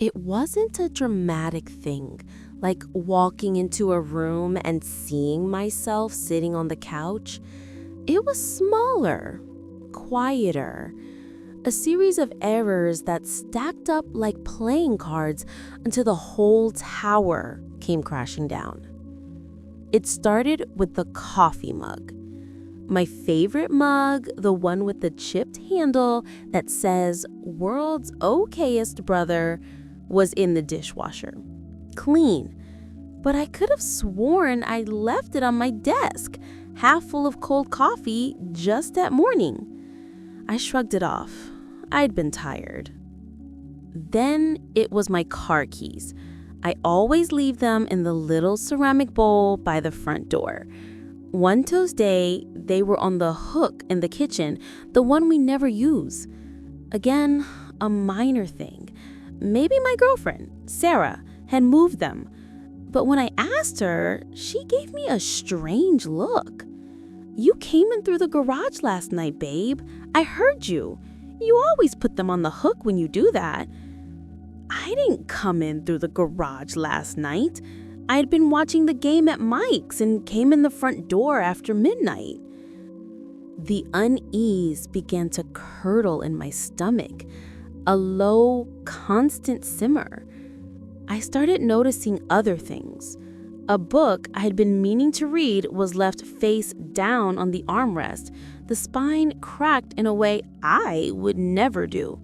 It wasn't a dramatic thing, like walking into a room and seeing myself sitting on the couch. It was smaller, quieter, a series of errors that stacked up like playing cards until the whole tower came crashing down. It started with the coffee mug. My favorite mug, the one with the chipped handle that says "World's Okayest Brother," was in the dishwasher. Clean. But I could have sworn I left it on my desk, half full of cold coffee just that morning. I shrugged it off. I'd been tired. Then it was my car keys. I always leave them in the little ceramic bowl by the front door. One Tuesday, they were on the hook in the kitchen, the one we never use. Again, a minor thing. Maybe my girlfriend, Sarah, had moved them. But when I asked her, she gave me a strange look. "You came in through the garage last night, babe. I heard you. You always put them on the hook when you do that." I didn't come in through the garage last night. I had been watching the game at Mike's and came in the front door after midnight. The unease began to curdle in my stomach, a low, constant simmer. I started noticing other things. A book I had been meaning to read was left face down on the armrest, the spine cracked in a way I would never do.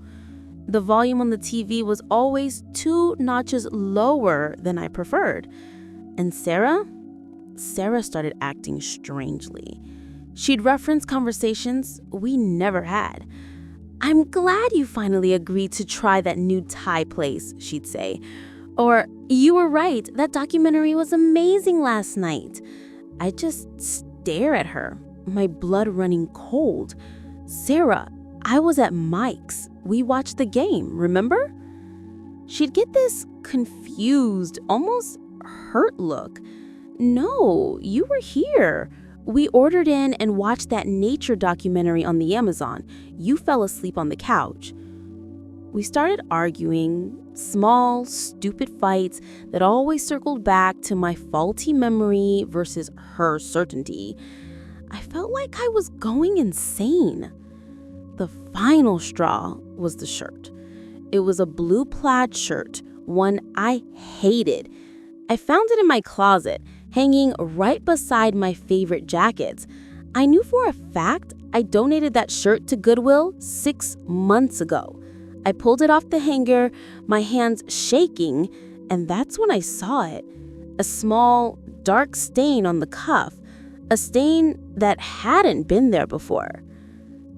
The volume on the TV was always 2 notches lower than I preferred. And Sarah started acting strangely. She'd reference conversations we never had. "I'm glad you finally agreed to try that new Thai place," she'd say. Or, "You were right, that documentary was amazing last night." I just stare at her, my blood running cold. "Sarah, I was at Mike's. We watched the game, remember?" She'd get this confused, almost hurt look. "No, you were here. We ordered in and watched that nature documentary on the Amazon. You fell asleep on the couch." We started arguing, small, stupid fights that always circled back to my faulty memory versus her certainty. I felt like I was going insane. The final straw was the shirt. It was a blue plaid shirt, one I hated. I found it in my closet, hanging right beside my favorite jackets. I knew for a fact I donated that shirt to Goodwill 6 months ago. I pulled it off the hanger, my hands shaking, and that's when I saw it. A small, dark stain on the cuff, a stain that hadn't been there before.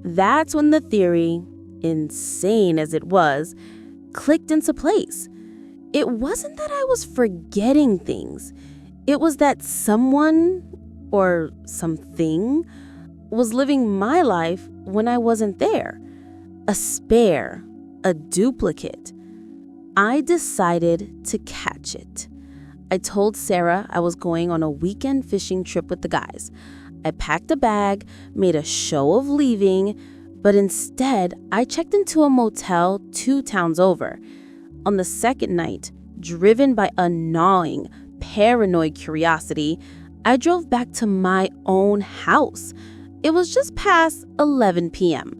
That's when the theory, insane as it was, clicked into place. It wasn't that I was forgetting things. It was that someone, or something, was living my life when I wasn't there. A spare, a duplicate. I decided to catch it. I told Sarah I was going on a weekend fishing trip with the guys. I packed a bag, made a show of leaving, but instead I checked into a motel 2 towns over. On the second night, driven by a gnawing, paranoid curiosity, I drove back to my own house. It was just past 11 p.m.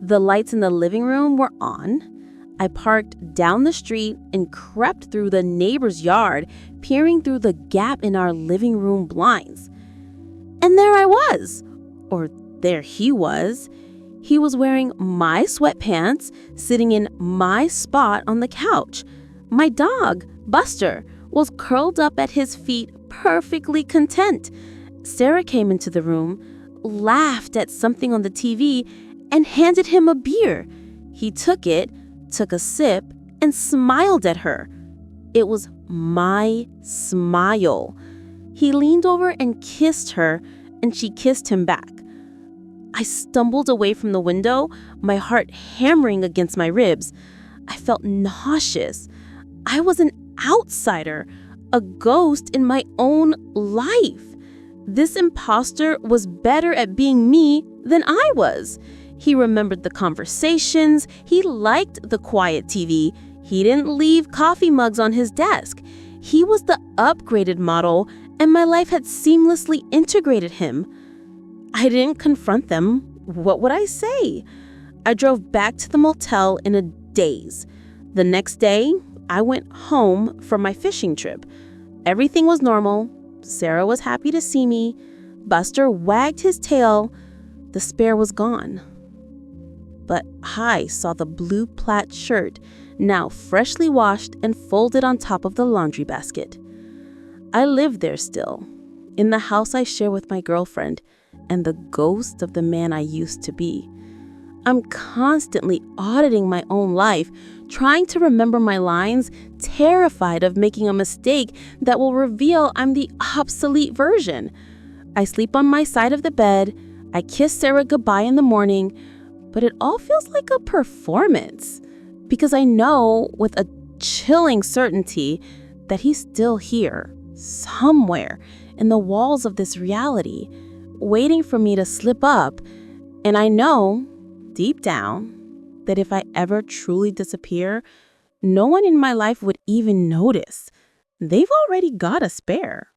The lights in the living room were on. I parked down the street and crept through the neighbor's yard, peering through the gap in our living room blinds. And there I was, or there he was. He was wearing my sweatpants, sitting in my spot on the couch. My dog, Buster, was curled up at his feet, perfectly content. Sarah came into the room, laughed at something on the TV, and handed him a beer. He took it, took a sip, and smiled at her. It was my smile. He leaned over and kissed her, and she kissed him back. I stumbled away from the window, my heart hammering against my ribs. I felt nauseous. I was an outsider, a ghost in my own life. This imposter was better at being me than I was. He remembered the conversations. He liked the quiet TV. He didn't leave coffee mugs on his desk. He was the upgraded model, and my life had seamlessly integrated him. I didn't confront them. What would I say? I drove back to the motel in a daze. The next day, I went home from my fishing trip. Everything was normal. Sarah was happy to see me. Buster wagged his tail. The spare was gone. But I saw the blue plaid shirt, now freshly washed and folded on top of the laundry basket. I live there still, in the house I share with my girlfriend, and the ghost of the man I used to be. I'm constantly auditing my own life, trying to remember my lines, terrified of making a mistake that will reveal I'm the obsolete version. I sleep on my side of the bed. I kiss Sarah goodbye in the morning, but it all feels like a performance because I know with a chilling certainty that he's still here, somewhere in the walls of this reality, waiting for me to slip up. And I know, deep down, that if I ever truly disappear, no one in my life would even notice. They've already got a spare.